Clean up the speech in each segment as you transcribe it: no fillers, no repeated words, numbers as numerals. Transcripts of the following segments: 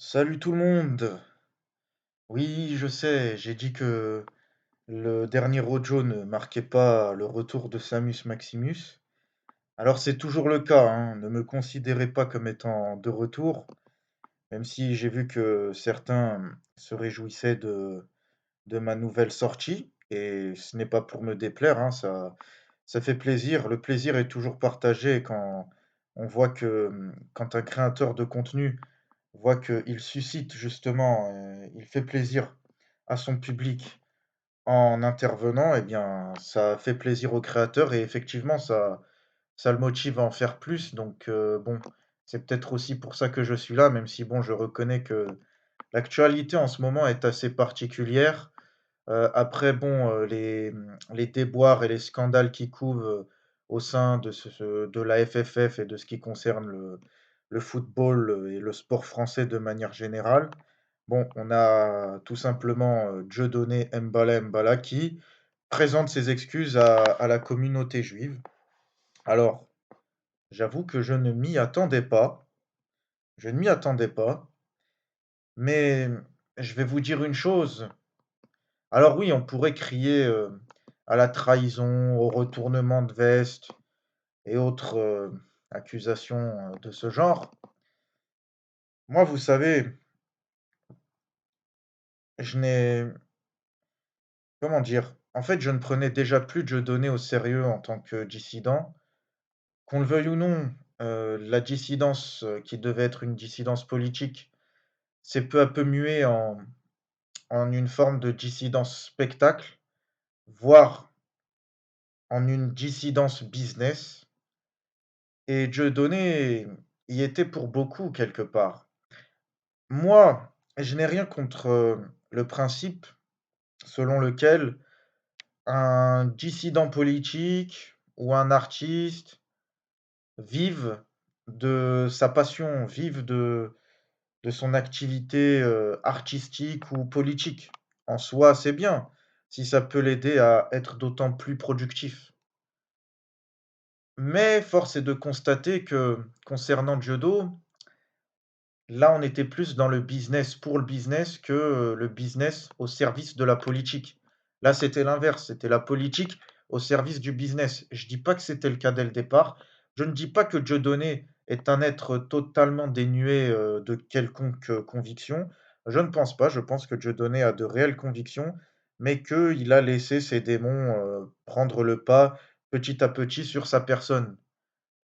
Salut tout le monde. Oui, je sais, j'ai dit que le dernier Rojo ne marquait pas le retour de Samus Maximus. Alors c'est toujours le cas, hein, ne me considérez pas comme étant de retour, même si j'ai vu que certains se réjouissaient de ma nouvelle sortie, et ce n'est pas pour me déplaire, hein, ça fait plaisir. Le plaisir est toujours partagé quand on voit que quand un créateur de contenu voit qu'il suscite justement, il fait plaisir à son public en intervenant, eh bien, ça fait plaisir au créateur et effectivement, ça le motive à en faire plus. Donc, bon, c'est peut-être aussi pour ça que je suis là, même si, bon, je reconnais que l'actualité en ce moment est assez particulière. Après, bon, les déboires et les scandales qui couvent, au sein de la FFF et de ce qui concerne le football, et le sport français de manière générale. Bon, on a tout simplement, Dieudonné Mbala qui présente ses excuses à la communauté juive. Alors, j'avoue que je ne m'y attendais pas, mais je vais vous dire une chose. Alors oui, on pourrait crier, à la trahison, au retournement de veste et autres, accusations, de ce genre. Moi, vous savez, je n'ai comment dire? En fait, je ne prenais déjà plus Dieudonné au sérieux en tant que dissident. Qu'on le veuille ou non, la dissidence, qui devait être une dissidence politique, s'est peu à peu muée en une forme de dissidence spectacle, voire en une dissidence business. Et Dieudonné y était pour beaucoup quelque part. Moi, je n'ai rien contre, le principe selon lequel un dissident politique ou un artiste vive de sa passion, vive de son activité, artistique ou politique. En soi, c'est bien, si ça peut l'aider à être d'autant plus productif. Mais force est de constater que concernant Diodo, là, on était plus dans le business pour le business que, le business au service de la politique. Là, c'était l'inverse, c'était la politique au service du business. Je dis pas que c'était le cas dès le départ. Je ne dis pas que Dieudonné est un être totalement dénué, de quelconque, conviction. Je ne pense pas, je pense que Dieudonné a de réelles convictions, mais qu'il a laissé ses démons, prendre le pas petit à petit sur sa personne.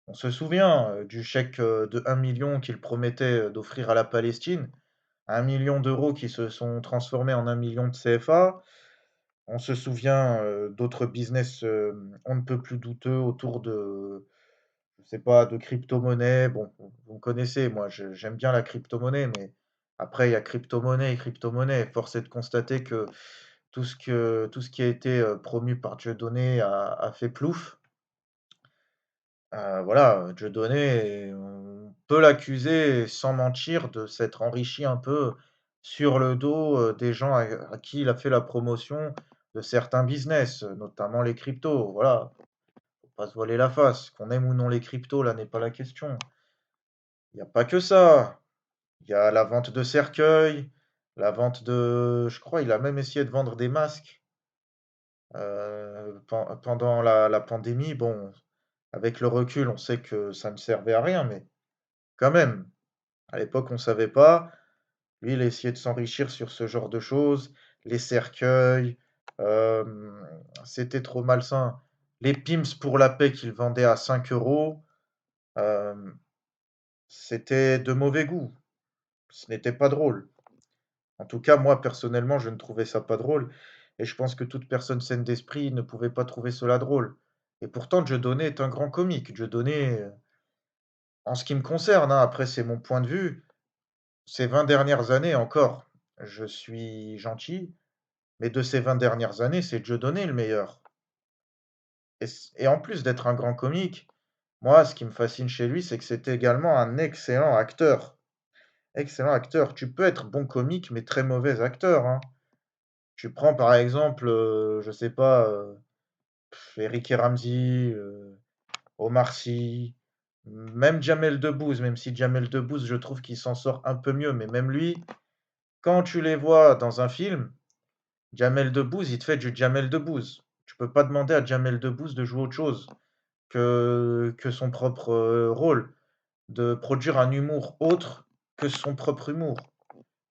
On se souvient, du chèque, de 1 million qu'il promettait, d'offrir à la Palestine, 1 million d'euros qui se sont transformés en 1 million de CFA. On se souvient, d'autres business, on ne peut plus douteux autour de, je sais pas, de crypto-monnaies. Bon, vous me connaissez, moi j'aime bien la crypto-monnaie, mais après il y a crypto-monnaie et crypto-monnaie. Force est de constater que tout ce qui a été, promu par Dieudonné a fait plouf. Voilà, Dieudonné, on peut l'accuser sans mentir de s'être enrichi un peu sur le dos, des gens à qui il a fait la promotion de certains business, notamment les cryptos, voilà. Faut pas se voiler la face. Qu'on aime ou non les cryptos, là n'est pas la question. Il y a pas que ça. Il y a la vente de cercueils, la vente de je crois, il a même essayé de vendre des masques, pendant la pandémie. Bon, avec le recul, on sait que ça ne servait à rien, mais quand même, à l'époque, on savait pas. Lui, il a essayé de s'enrichir sur ce genre de choses, les cercueils, c'était trop malsain. Les Pim's pour la paix qu'il vendait à 5 €, hem, c'était de mauvais goût. Ce n'était pas drôle. En tout cas, moi, personnellement, je ne trouvais ça pas drôle et je pense que toute personne saine d'esprit ne pouvait pas trouver cela drôle et pourtant Dieudonné est un grand comique. Dieudonné, en ce qui me concerne, hein, après c'est mon point de vue, ces 20 dernières années encore, je suis gentil, mais de ces 20 dernières années, c'est Dieudonné le meilleur et en plus d'être un grand comique, moi, ce qui me fascine chez lui, c'est que c'est également un excellent acteur. Excellent acteur. Tu peux être bon comique, mais très mauvais acteur, hein. Tu prends par exemple, je sais pas, Eric et Ramzy, Omar Sy, Même Jamel Debbouze, même si Jamel Debbouze, je trouve qu'il s'en sort un peu mieux, mais même lui, quand tu les vois dans un film, Jamel Debbouze, il te fait du Jamel Debbouze. Tu peux pas demander à Jamel Debbouze de jouer autre chose que son propre, rôle, de produire un humour autre que son propre humour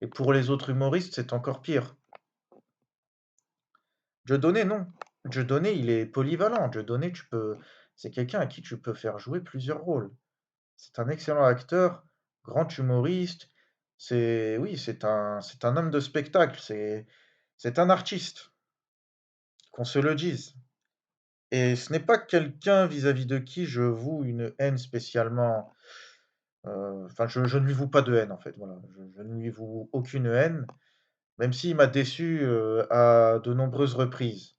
et pour les autres humoristes, c'est encore pire. Dieudonné, non. Dieudonné, il est polyvalent. Dieudonné, c'est quelqu'un à qui tu peux faire jouer plusieurs rôles. C'est un excellent acteur, grand humoriste. Oui, c'est un homme de spectacle. C'est un artiste, qu'on se le dise. Et ce n'est pas quelqu'un vis-à-vis de qui je voue une haine spécialement. Enfin, je ne lui voue pas de haine, en fait. Voilà. Je ne lui voue aucune haine, même s'il m'a déçu à de nombreuses reprises.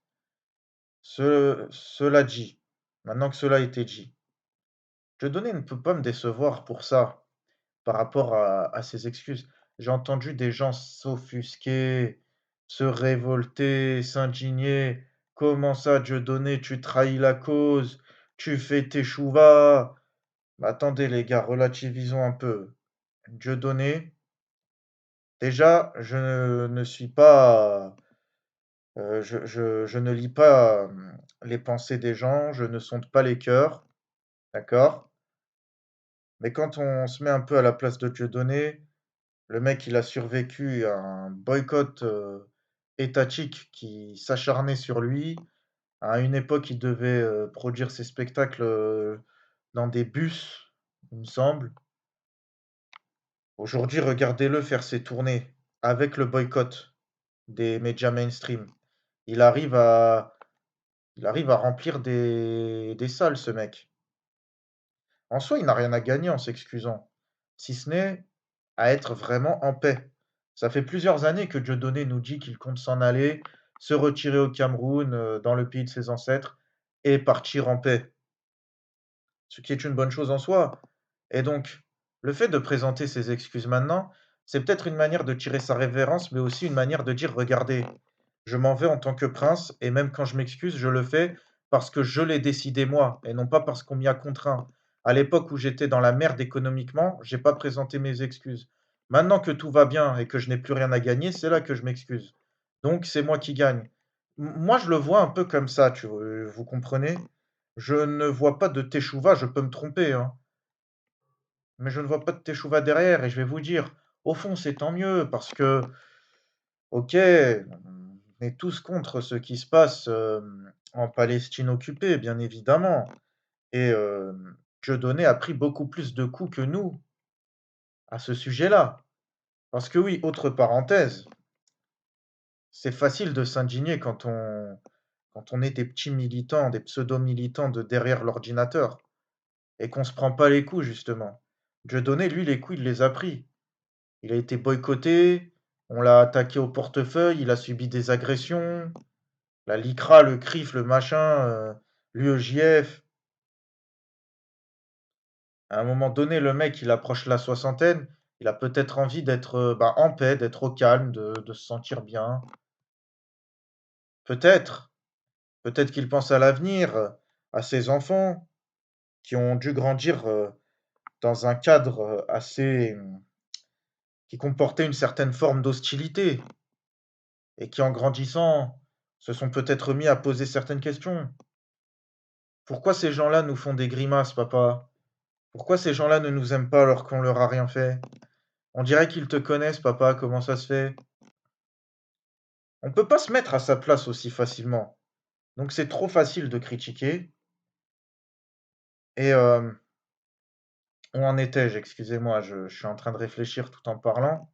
Cela dit, maintenant que cela a été dit, Dieudonné ne peut pas me décevoir pour ça, par rapport à ses excuses. J'ai entendu des gens s'offusquer, se révolter, s'indigner. «Comment ça, Dieudonné, tu trahis la cause, tu fais tes chouvas!» Bah, attendez les gars, relativisons un peu. Dieudonné, déjà, je ne suis pas, je ne lis pas, les pensées des gens, je ne sonde pas les cœurs, d'accord? Mais quand on se met un peu à la place de Dieudonné, le mec, il a survécu à un boycott, étatique qui s'acharnait sur lui. À une époque, il devait, produire ses spectacles, dans des bus, il me semble. Aujourd'hui, regardez-le faire ses tournées avec le boycott des médias mainstream. Il arrive à il arrive à remplir des salles, ce mec. En soi, il n'a rien à gagner en s'excusant, si ce n'est à être vraiment en paix. Ça fait plusieurs années que Dieudonné nous dit qu'il compte s'en aller, se retirer au Cameroun, dans le pays de ses ancêtres et partir en paix, ce qui est une bonne chose en soi. Et donc, le fait de présenter ses excuses maintenant, c'est peut-être une manière de tirer sa révérence, mais aussi une manière de dire: «Regardez, je m'en vais en tant que prince et même quand je m'excuse, je le fais parce que je l'ai décidé moi et non pas parce qu'on m'y a contraint. À l'époque où j'étais dans la merde économiquement, j'ai pas présenté mes excuses. Maintenant que tout va bien et que je n'ai plus rien à gagner, c'est là que je m'excuse. Donc c'est moi qui gagne». Moi, je le vois un peu comme ça, vous comprenez? Je ne vois pas de teshuva, je peux me tromper, hein, mais je ne vois pas de teshuva derrière et je vais vous dire, au fond, c'est tant mieux parce que OK, on est tous contre ce qui se passe, en Palestine occupée, bien évidemment et Dieudonné a pris beaucoup plus de coups que nous à ce sujet-là. Parce que oui, autre parenthèse, c'est facile de s'indigner quand on est des petits militants, des pseudo-militants de derrière l'ordinateur et qu'on se prend pas les coups justement. Dieudonné, lui, les coups, il les a pris. Il a été boycotté, on l'a attaqué au portefeuille, il a subi des agressions. La LICRA, le CRIF, le machin, l'UEJF. À un moment donné, le mec, il approche la soixantaine, il a peut-être envie d'être, bah, en paix, d'être au calme, de se sentir bien. Peut-être. Peut-être qu'il pense à l'avenir, à ses enfants qui ont dû grandir, dans un cadre, assez, qui comportait une certaine forme d'hostilité et qui, en grandissant, se sont peut-être mis à poser certaines questions. «Pourquoi ces gens-là nous font des grimaces, papa? Pourquoi ces gens-là ne nous aiment pas alors qu'on leur a rien fait? On dirait qu'ils te connaissent, papa, comment ça se fait?» On peut pas se mettre à sa place aussi facilement. Donc c'est trop facile de critiquer et où en étais-je? Excusez-moi, je suis en train de réfléchir tout en parlant.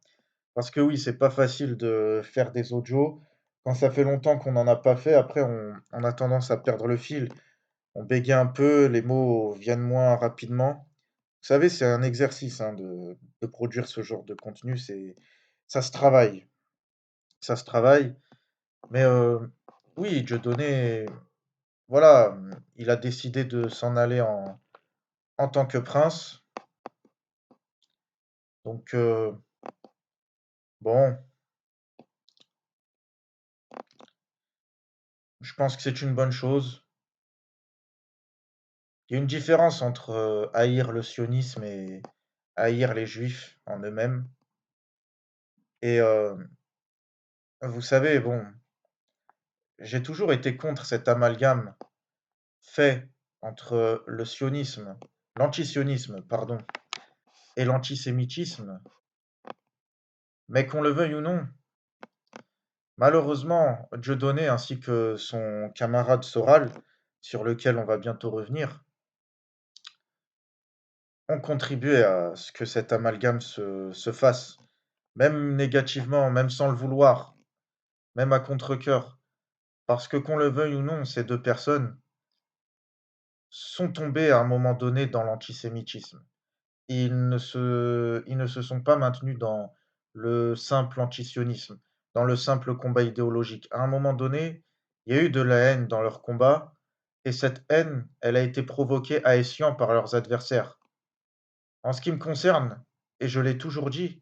Parce que oui, c'est pas facile de faire des audios. Quand ça fait longtemps qu'on n'en a pas fait, après on a tendance à perdre le fil. On bégaye un peu, les mots viennent moins rapidement. Vous savez, c'est un exercice, hein, de produire ce genre de contenu, ça se travaille. Ça se travaille, mais oui, Dieudonné, voilà, il a décidé de s'en aller en tant que prince, donc bon, je pense que c'est une bonne chose. Il y a une différence entre, haïr le sionisme et haïr les juifs en eux-mêmes et vous savez, bon, j'ai toujours été contre cet amalgame fait entre le sionisme l'antisionisme, pardon, et l'antisémitisme, mais qu'on le veuille ou non, malheureusement, Dieudonné ainsi que son camarade Soral, sur lequel on va bientôt revenir, ont contribué à ce que cet amalgame se fasse, même négativement, même sans le vouloir, même à contre-cœur. Parce que qu'on le veuille ou non, ces 2 personnes sont tombées à un moment donné dans l'antisémitisme. Ils ne se sont pas maintenus dans le simple antisionisme, dans le simple combat idéologique. À un moment donné, il y a eu de la haine dans leur combat et cette haine, elle a été provoquée à escient par leurs adversaires. En ce qui me concerne, et je l'ai toujours dit,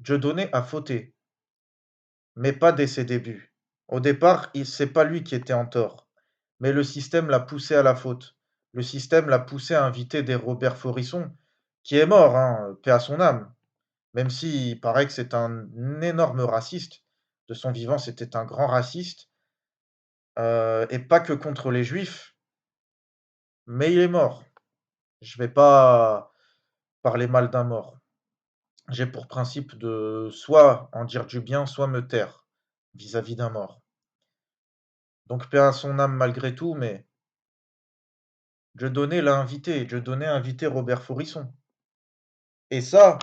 Dieudonné a fauté, mais pas dès ses débuts. Au départ, c'est pas lui qui était en tort, mais le système l'a poussé à la faute. Le système l'a poussé à inviter des Robert Forisson, qui est mort, hein, paix à son âme. Même s'il paraît que c'est un énorme raciste, de son vivant, c'était un grand raciste, et pas que contre les juifs, mais il est mort. Je vais pas parler mal d'un mort. J'ai pour principe de soit en dire du bien, soit me taire vis-à-vis d'un mort. Donc paix à son âme malgré tout, mais Dieudonné l'a invité, Dieudonné a invité Robert Faurisson. Et ça,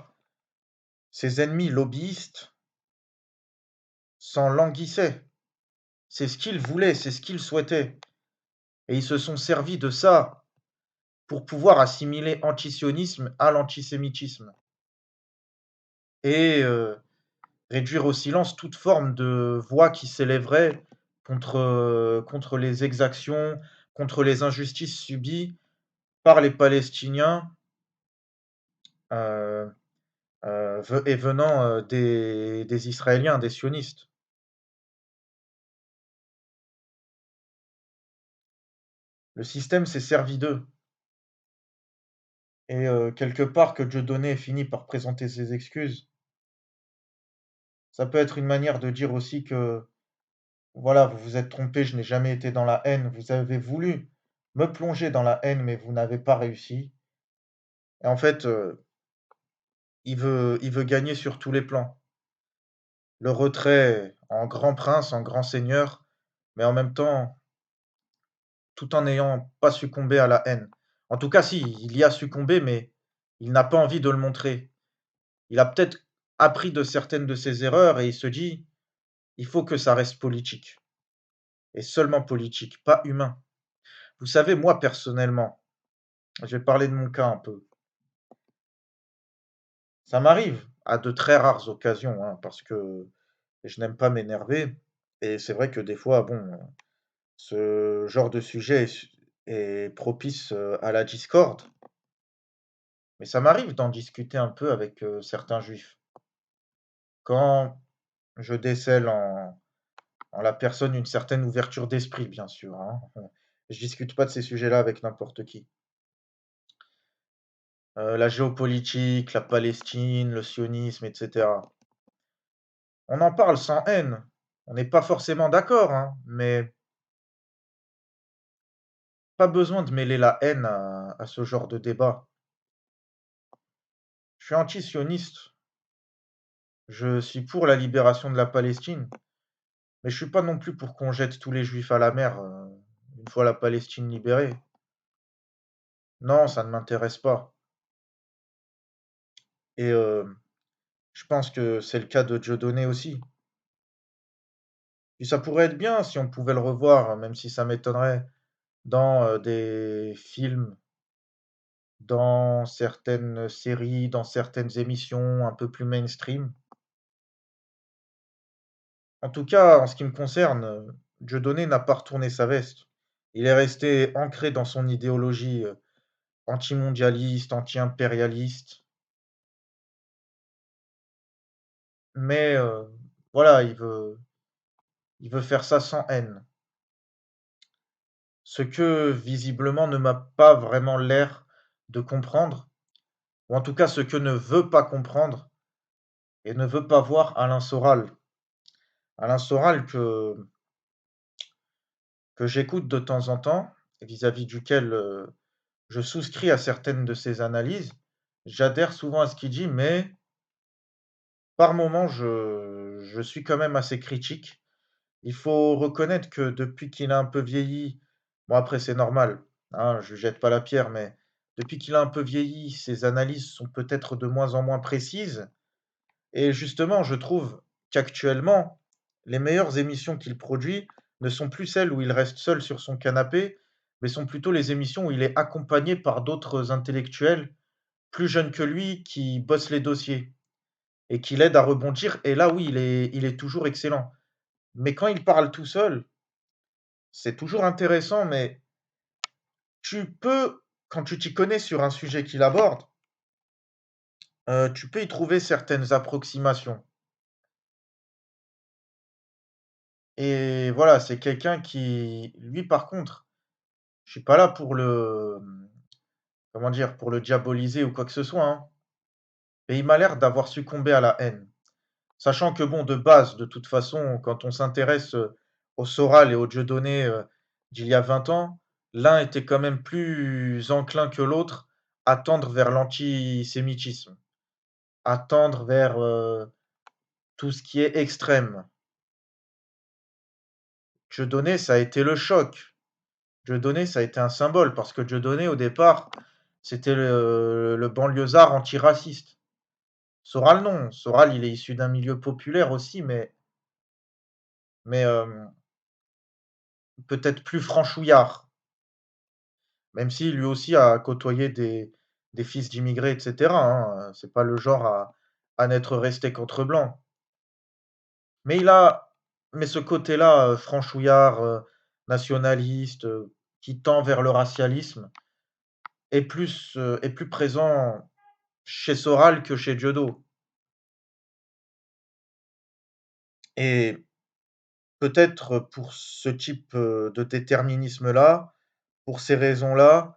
ses ennemis lobbyistes s'en languissaient. C'est ce qu'ils voulaient, c'est ce qu'ils souhaitaient. Et ils se sont servis de ça pour pouvoir assimiler antisionisme à l'antisémitisme et réduire au silence toute forme de voix qui s'élèverait contre les exactions, contre les injustices subies par les Palestiniens, heu venant, des Israéliens, des sionistes. Le système s'est servi d'eux et quelque part que Dieudonné ait fini par présenter ses excuses, ça peut être une manière de dire aussi que voilà, vous vous êtes trompé, je n'ai jamais été dans la haine. Vous avez voulu me plonger dans la haine, mais vous n'avez pas réussi. Et en fait, il veut gagner sur tous les plans. Le retrait en grand prince, en grand seigneur, mais en même temps, tout en n'ayant pas succombé à la haine. En tout cas, si, il y a succombé, mais il n'a pas envie de le montrer. Il a peut-être appris de certaines de ses erreurs et il se dit: «Il faut que ça reste politique et seulement politique, pas humain». Vous savez, moi personnellement, je vais parler de mon cas un peu. Ça m'arrive à de très rares occasions, hein, parce que je n'aime pas m'énerver et c'est vrai que des fois, bon, ce genre de sujet est propice, à la discorde, mais ça m'arrive d'en discuter un peu avec, certains juifs. Quand je décèle en la personne une certaine ouverture d'esprit, bien sûr, hein. Je discute pas de ces sujets-là avec n'importe qui. La géopolitique, la Palestine, le sionisme et cetera. On en parle sans haine. On n'est pas forcément d'accord, hein, mais pas besoin de mêler la haine à ce genre de débat. Je suis anti-sioniste, je suis pour la libération de la Palestine, mais je suis pas non plus pour qu'on jette tous les juifs à la mer, une fois la Palestine libérée. Non, ça ne m'intéresse pas et je pense que c'est le cas de Dieudonné aussi. Puis ça pourrait être bien si on pouvait le revoir, même si ça m'étonnerait, dans, des films, dans certaines séries, dans certaines émissions un peu plus mainstream. En tout cas, en ce qui me concerne, Dieudonné n'a pas retourné sa veste. Il est resté ancré dans son idéologie, antimondialiste, anti-impérialiste, mais voilà, il veut faire ça sans haine. ce que visiblement ne m'a pas vraiment l'air de comprendre, ou en tout cas ce que ne veut pas comprendre et ne veut pas voir Alain Soral. Alain Soral que j'écoute de temps en temps, vis-à-vis duquel je souscris à certaines de ses analyses. J'adhère souvent à ce qu'il dit, mais par moments, je suis quand même assez critique. Il faut reconnaître que depuis qu'il a un peu vieilli, bon après c'est normal, hein, je lui jette pas la pierre, mais depuis qu'il a un peu vieilli, ses analyses sont peut-être de moins en moins précises. Et justement, je trouve qu'actuellement, les meilleures émissions qu'il produit ne sont plus celles où il reste seul sur son canapé, mais sont plutôt les émissions où il est accompagné par d'autres intellectuels plus jeunes que lui qui bossent les dossiers et qui l'aident à rebondir. Et là, oui, il est toujours excellent. Mais quand il parle tout seul, c'est toujours intéressant, mais tu peux, quand tu t'y connais sur un sujet qu'il aborde, tu peux y trouver certaines approximations. Et voilà, c'est quelqu'un qui, lui, par contre, je suis pas là pour comment dire? Pour le diaboliser ou quoi que ce soit, hein, mais il m'a l'air d'avoir succombé à la haine. Sachant que bon, de base, de toute façon, quand on s'intéresse, au Soral et au Dieudonné, d'il y a 20 ans, l'un était quand même plus enclin que l'autre à tendre vers l'antisémitisme, à tendre vers, tout ce qui est extrême. Dieudonné, ça a été le choc. Dieudonné, ça a été un symbole parce que Dieudonné, au départ, c'était le banlieusard antiraciste. Soral, non. Soral, il est issu d'un milieu populaire aussi, mais peut-être plus franchouillard, même si lui aussi a côtoyé des fils d'immigrés, et cetera, hein, c'est pas le genre à n'être resté qu'entre blancs. Mais il a mais ce côté-là, franchouillard, nationaliste, qui tend vers le racialisme est plus présent chez Soral que chez Diodo. Et peut-être pour ce type, de déterminisme-là, pour ces raisons-là,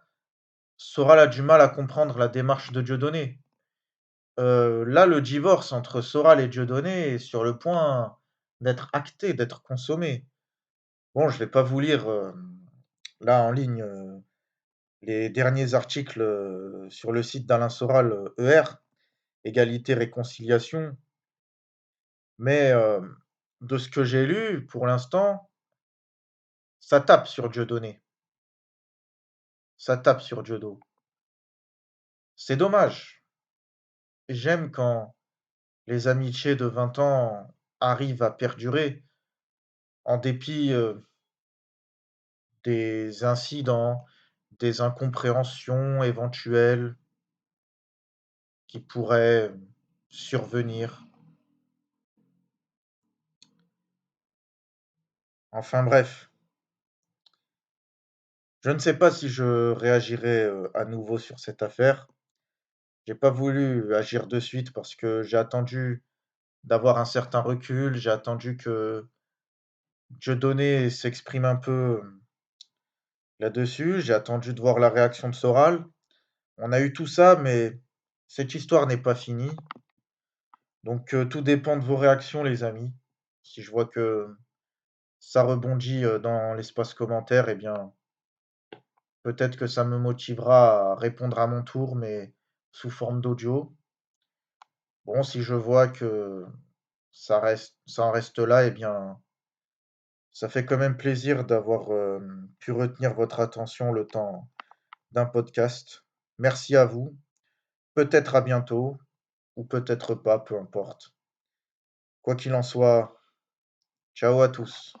Soral a du mal à comprendre la démarche de Dieudonné. Là, le divorce entre Soral et Dieudonné est sur le point d'être acté, d'être consommé. Bon, je vais pas vous lire, là en ligne, les derniers articles, sur le site d'Alain Soral, ER, Égalité Réconciliation, mais de ce que j'ai lu, pour l'instant, ça tape sur Dieudonné, ça tape sur Diodo. C'est dommage. J'aime quand les amitiés de 20 ans arrivent à perdurer en dépit, des incidents, des incompréhensions éventuelles qui pourraient survenir. Enfin bref, je ne sais pas si je réagirai, à nouveau sur cette affaire. J'ai pas voulu agir de suite parce que j'ai attendu d'avoir un certain recul, j'ai attendu que Dieudonné s'exprime un peu, là-dessus, j'ai attendu de voir la réaction de Soral. On a eu tout ça, mais cette histoire n'est pas finie. Donc, tout dépend de vos réactions, les amis. Si je vois que ça rebondit, dans l'espace commentaire, eh bien, peut-être que ça me motivera à répondre à mon tour, mais sous forme d'audio. Bon, si je vois que ça en reste là, eh bien, ça fait quand même plaisir d'avoir, pu retenir votre attention le temps d'un podcast. Merci à vous. Peut-être à bientôt ou peut-être pas, peu importe. Quoi qu'il en soit, ciao à tous.